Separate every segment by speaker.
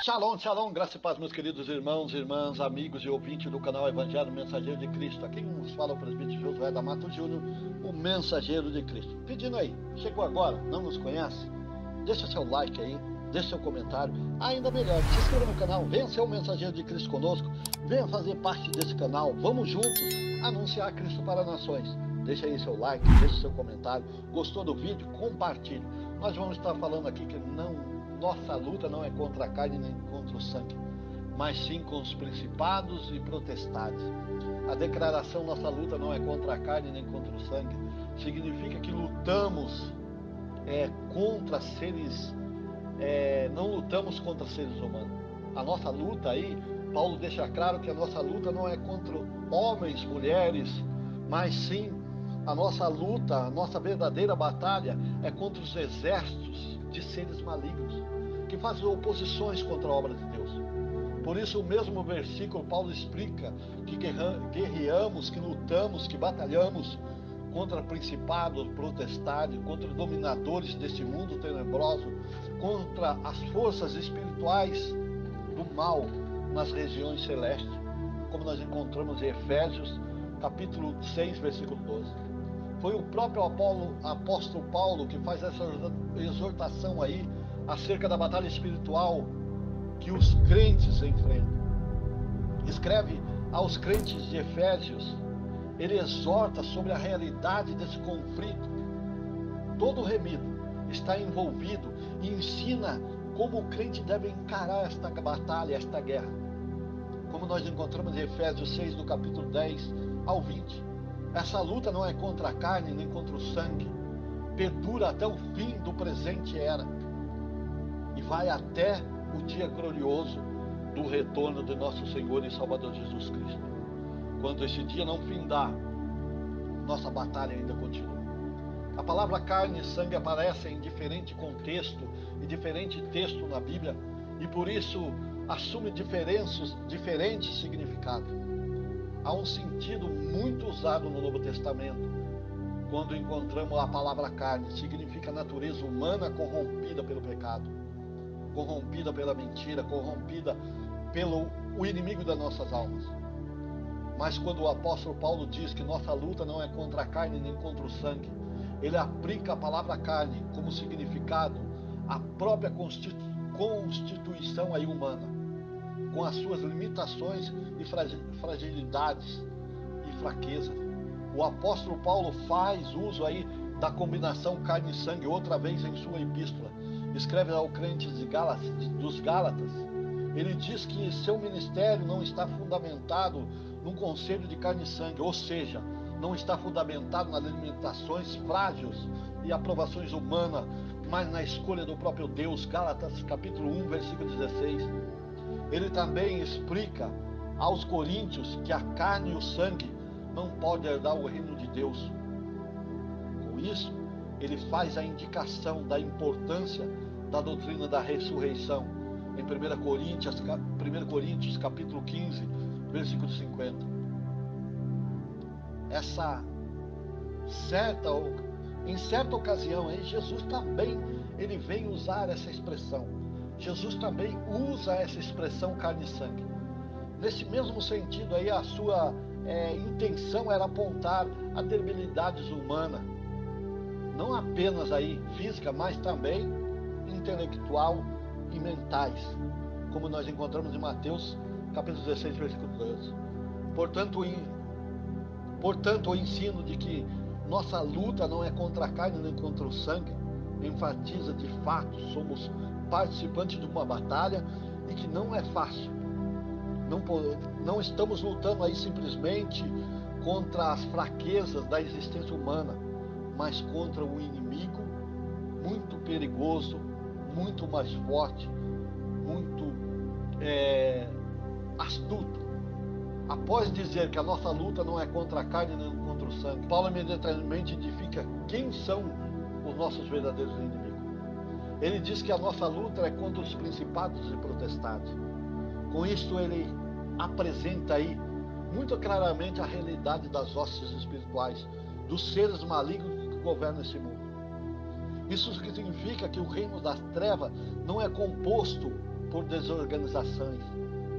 Speaker 1: Shalom, shalom, graça e paz, meus queridos irmãos, irmãs, amigos e ouvintes do canal Evangelho Mensageiro de Cristo. Aqui nos fala o presbítero Josué da Mato Júnior, o Mensageiro de Cristo. Pedindo aí, chegou agora, não nos conhece? Deixa seu like aí, deixa seu comentário. Ainda melhor, se inscreva no canal, venha ser o Mensageiro de Cristo conosco, venha fazer parte desse canal, vamos juntos anunciar Cristo para nações. Deixa aí seu like, deixa seu comentário. Gostou do vídeo? Compartilhe. Nós vamos estar falando aqui que nossa luta não é contra a carne nem contra o sangue, mas sim com os principados e potestades. A declaração nossa luta não é contra a carne nem contra o sangue significa que lutamos contra seres, não lutamos contra seres humanos. A nossa luta aí, Paulo deixa claro que a nossa luta não é contra homens, mulheres, mas sim a nossa luta, a nossa verdadeira batalha é contra os exércitos de seres malignos que fazem oposições contra a obra de Deus. Por isso, o mesmo versículo, Paulo explica que guerreamos, que lutamos, que batalhamos contra principados, potestades, contra dominadores deste mundo tenebroso, contra as forças espirituais do mal nas regiões celestes, como nós encontramos em Efésios, capítulo 6, versículo 12. Foi o próprio apóstolo Paulo que faz essa exortação aí acerca da batalha espiritual que os crentes enfrentam. Escreve aos crentes de Efésios, ele exorta sobre a realidade desse conflito. Todo remido está envolvido e ensina como o crente deve encarar esta batalha, esta guerra. Como nós encontramos em Efésios 6, do capítulo 10 ao 20. Essa luta não é contra a carne nem contra o sangue, perdura até o fim do presente era e vai até o dia glorioso do retorno de nosso Senhor e Salvador Jesus Cristo. Quando esse dia não findar, nossa batalha ainda continua. A palavra carne e sangue aparecem em diferente contexto e diferente texto na Bíblia e por isso assume diferentes significados. Há um sentido muito usado no Novo Testamento. Quando encontramos a palavra carne, significa a natureza humana corrompida pelo pecado, corrompida pela mentira, corrompida pelo inimigo das nossas almas. Mas quando o apóstolo Paulo diz que nossa luta não é contra a carne nem contra o sangue, ele aplica a palavra carne como significado à própria constituição aí humana, com as suas limitações e fragilidades e fraquezas. O apóstolo Paulo faz uso aí da combinação carne e sangue outra vez em sua epístola. Escreve ao crente dos Gálatas. Ele diz que seu ministério não está fundamentado num conselho de carne e sangue, ou seja, não está fundamentado nas limitações frágeis e aprovações humanas, mas na escolha do próprio Deus. Gálatas capítulo 1, versículo 16. Ele também explica aos coríntios que a carne e o sangue não podem herdar o reino de Deus. Com isso, ele faz a indicação da importância da doutrina da ressurreição em 1 Coríntios capítulo 15, versículo 50. Em certa ocasião, aí, Jesus também ele vem usar essa expressão. Jesus também usa essa expressão carne e sangue. Nesse mesmo sentido aí, a sua intenção era apontar a debilidades humanas, não apenas aí física, mas também intelectual e mentais, como nós encontramos em Mateus capítulo 16, versículo 12. Portanto, o ensino de que nossa luta não é contra a carne nem contra o sangue enfatiza de fato somos participantes de uma batalha e que não é fácil. Não estamos lutando aí simplesmente contra as fraquezas da existência humana, mas contra um inimigo muito perigoso, muito mais forte, muito astuto. Após dizer que a nossa luta não é contra a carne nem contra o sangue, Paulo imediatamente indica quem são os nossos verdadeiros inimigos. Ele diz que a nossa luta é contra os principados e potestades. Com isso ele apresenta aí muito claramente a realidade das hostes espirituais, dos seres malignos que governam esse mundo. Isso significa que o reino das trevas não é composto por desorganizações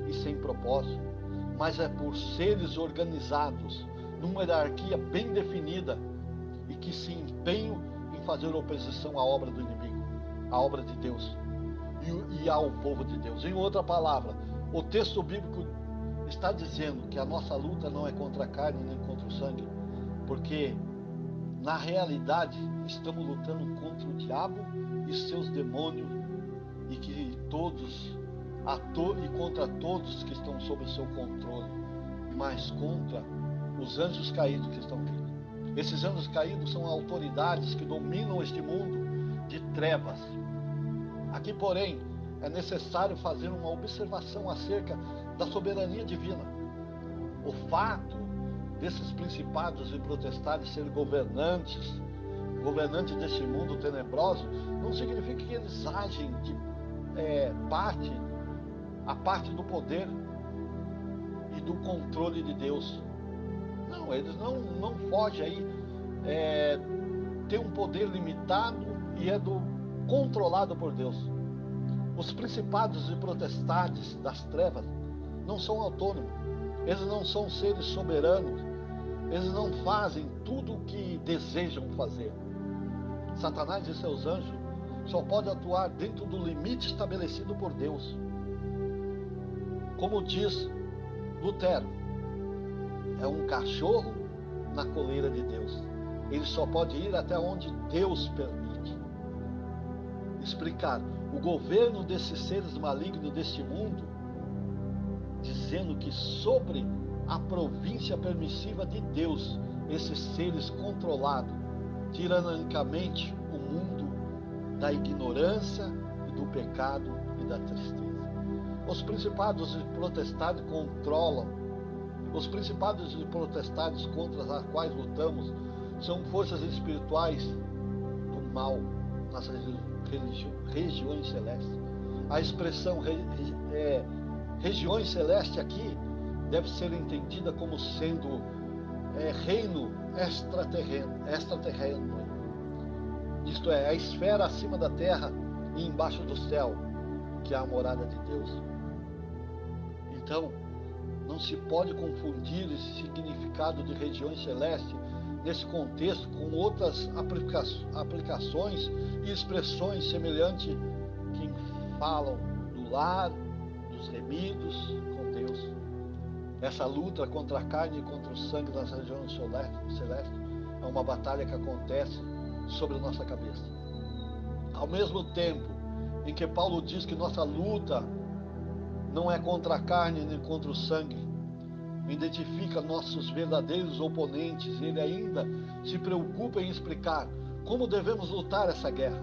Speaker 1: e sem propósito, mas é por seres organizados, numa hierarquia bem definida e que se empenham em fazer oposição à obra do inimigo, à obra de Deus e ao povo de Deus. Em outra palavra, o texto bíblico está dizendo que a nossa luta não é contra a carne nem contra o sangue, porque na realidade estamos lutando contra o diabo e seus demônios e que e contra todos que estão sob o seu controle, mas contra os anjos caídos que estão vindo. Esses anjos caídos são autoridades que dominam este mundo de trevas. Aqui, porém, é necessário fazer uma observação acerca da soberania divina. O fato desses principados e potestades serem governantes deste mundo tenebroso, não significa que eles agem a parte do poder e do controle de Deus. Não, eles não fogem aí, tem um poder limitado e controlado por Deus. Os principados e potestades das trevas não são autônomos, eles não são seres soberanos, eles não fazem tudo o que desejam fazer. Satanás e seus anjos só podem atuar dentro do limite estabelecido por Deus. Como diz Lutero, é um cachorro na coleira de Deus. Ele só pode ir até onde Deus permite. Explicar o governo desses seres malignos deste mundo, dizendo que sobre a província permissiva de Deus, esses seres controlados tiranicamente o mundo da ignorância e do pecado e da tristeza. Os principados e potestades controlam. Os principados e potestades contra as quais lutamos são forças espirituais do mal nas regiões celestes. A expressão regiões celestes aqui deve ser entendida como sendo reino extraterreno. Isto é, a esfera acima da terra e embaixo do céu, que é a morada de Deus. Então, não se pode confundir esse significado de regiões celestes nesse contexto com outras aplicações e expressões semelhantes que falam do lar, dos remidos com Deus. Essa luta contra a carne e contra o sangue das regiões celestes é uma batalha que acontece sobre a nossa cabeça. Ao mesmo tempo em que Paulo diz que nossa luta não é contra a carne nem contra o sangue, identifica nossos verdadeiros oponentes, ele ainda se preocupa em explicar como devemos lutar essa guerra.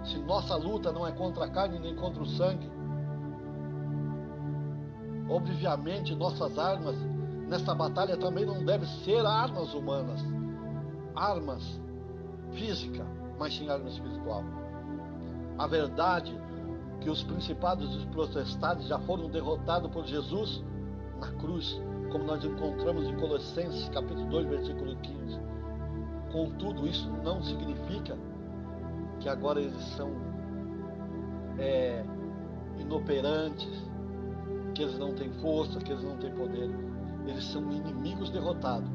Speaker 1: Se nossa luta não é contra a carne nem contra o sangue, obviamente nossas armas nesta batalha também não devem ser armas humanas, armas físicas, mas sim arma espiritual. A verdade que os principados e potestades já foram derrotados por Jesus na cruz, como nós encontramos em Colossenses capítulo 2, versículo 15. Contudo, isso não significa que agora eles são inoperantes, que eles não têm força, que eles não têm poder. Eles são inimigos derrotados,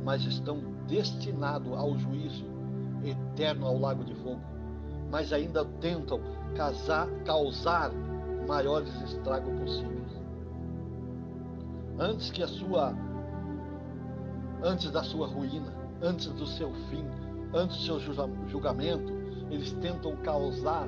Speaker 1: mas estão destinados ao juízo eterno, ao lago de fogo, mas ainda tentam causar maiores estragos possíveis. Antes da sua ruína, antes do seu fim, antes do seu julgamento, eles tentam causar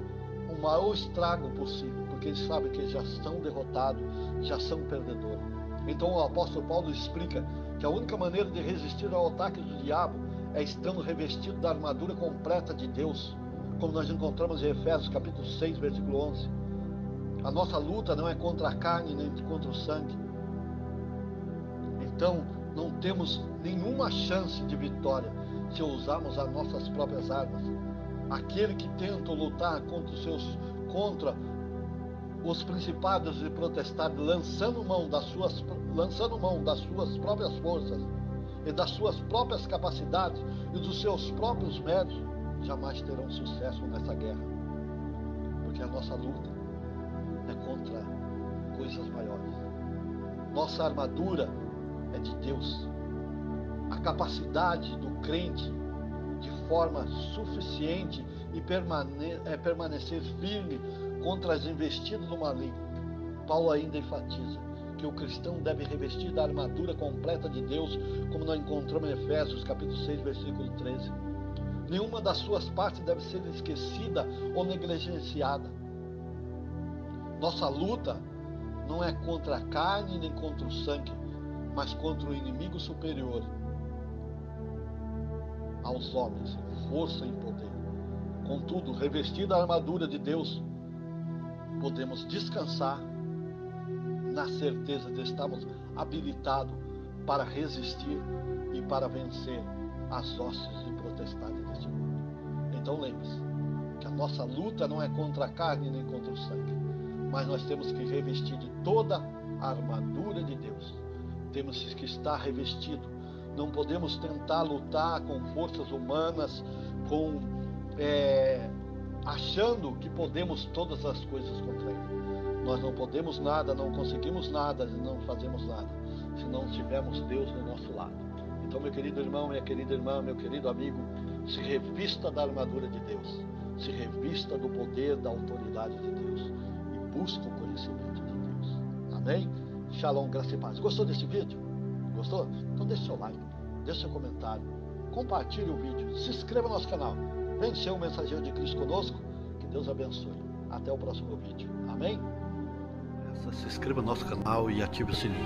Speaker 1: o maior estrago possível, porque eles sabem que eles já estão derrotados, já são perdedores. Então o apóstolo Paulo explica que a única maneira de resistir ao ataque do diabo é estando revestido da armadura completa de Deus, como nós encontramos em Efésios capítulo 6, versículo 11. A nossa luta não é contra a carne nem contra o sangue. Então, não temos nenhuma chance de vitória se usarmos as nossas próprias armas. Aquele que tenta lutar contra os principados e potestades, lançando mão das suas próprias forças e das suas próprias capacidades e dos seus próprios méritos, jamais terão sucesso nessa guerra, porque a nossa luta é contra coisas maiores. Nossa armadura é de Deus. A capacidade do crente de forma suficiente e permanecer firme contra as investidas do maligno. Paulo ainda enfatiza que o cristão deve revestir da armadura completa de Deus, como nós encontramos em Efésios capítulo 6, versículo 13. Nenhuma das suas partes deve ser esquecida ou negligenciada. Nossa luta não é contra a carne nem contra o sangue, mas contra o inimigo superior aos homens, força e poder. Contudo, revestida a armadura de Deus, podemos descansar na certeza de estarmos habilitados para resistir e para vencer as hostes de potestade deste mundo. Então lembre-se que a nossa luta não é contra a carne nem contra o sangue, mas nós temos que revestir de toda a armadura de Deus. Temos que estar revestido. Não podemos tentar lutar com forças humanas, achando que podemos todas as coisas contra Ele. Nós não podemos nada, não conseguimos nada, não fazemos nada, se não tivermos Deus do nosso lado. Então, meu querido irmão, minha querida irmã, meu querido amigo, se revista da armadura de Deus, se revista do poder, da autoridade de Deus e busque o conhecimento de Deus. Amém? Shalom, graça e paz. Gostou desse vídeo? Gostou? Então deixe seu like, deixe seu comentário, compartilhe o vídeo, se inscreva no nosso canal. Vem ser um mensageiro de Cristo conosco. Que Deus abençoe. Até o próximo vídeo. Amém? Se inscreva no nosso canal e ative o sininho.